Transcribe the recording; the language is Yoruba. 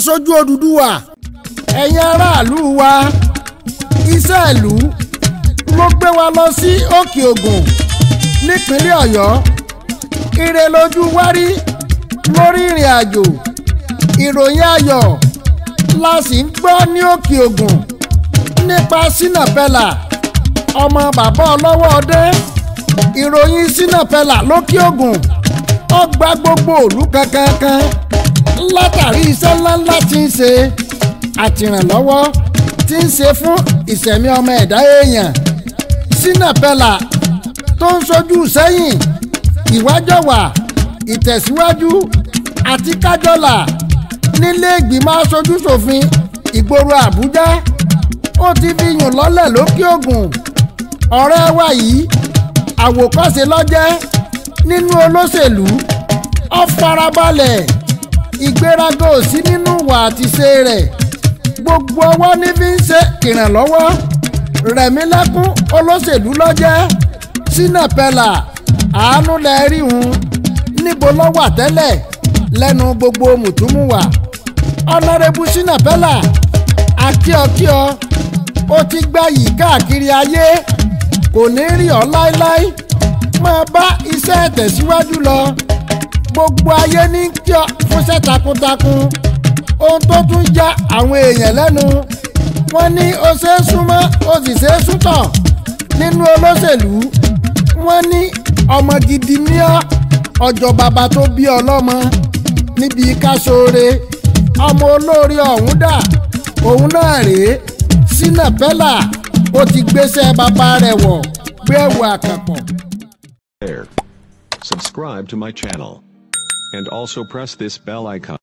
ṣojú Odùduwà ẹ̀yin aráàlú wa iṣẹ́ ìlú ló gbé wa lọ sí Òkè Ògùn nípínlẹ̀ Ọ̀yọ́ ire lójú wárí lórí ìrìn àjò ìròyìn ayọ̀ la sì ń gbọ́ ní Òkè Ògùn nípa Shina Pellar ọmọ bàbá ọlọ́wọ́ ọdẹ ìròyìn Shina Pellar lókè Ògùn ó gba gbogbo òlú kankan látàrí iṣẹ́ ńláńlá tí ń ṣe àtìrànlọ́wọ́ tí ń ṣe fún ìṣẹ̀mí ọmọ ẹ̀dá èèyàn Shina Pellar tó ń ṣojú sẹ́yìn ìwájọwà ìtẹ̀síwájú àti kájọlà nílé ìgbìmọ̀ aṣojú ṣòfin ìgboro Àbújá ó ti fi yùn lọ́lẹ̀ lókè Ògùn ọ̀rẹ́ wa yìí àwòkọ́ṣe lọ́jẹ́ nínú olóṣèlú ó farabalẹ̀ ìgbéraga ò sí nínú ìwà àtiṣe rẹ̀ gbogbo ọwọ́ ní fi ń ṣe ìrànlọ́wọ́ rẹ̀mílẹ́kún olóṣèlú lọ́jẹ́ Shina Pellar àánú lẹ rí hun níbo ló wà tẹ́lẹ̀ lẹ́nu gbogbo mùtúmùwà ọ̀nàrẹ́bù Shina Pellar akíọkíọ ó ti gbá yìí káàkiri ayé kò ní rí ọ láéláé máa bá iṣẹ́ tẹ̀síwájú lọ gbogbo ayé ní kí ọ fúnṣẹ́ takuntakun ohun tó tún já àwọn èèyàn lẹ́nu wọ́n ní ó ṣe é súnmọ́ ó sì ṣe é súntọ̀ nínú olóṣèlú wọ́n ní ọmọ gidi ní ọjọ́ bàbá tó bí ọlọ́mọ níbi káṣóore ọmọ olóore ọ̀hún dà òun náà rèé Shina Pellar ó ti gbéṣẹ́ bàbá rẹ̀ wọ̀ gbé ẹ̀wù àkàpọ̀. Subscribe to my channel and also press this bell icon.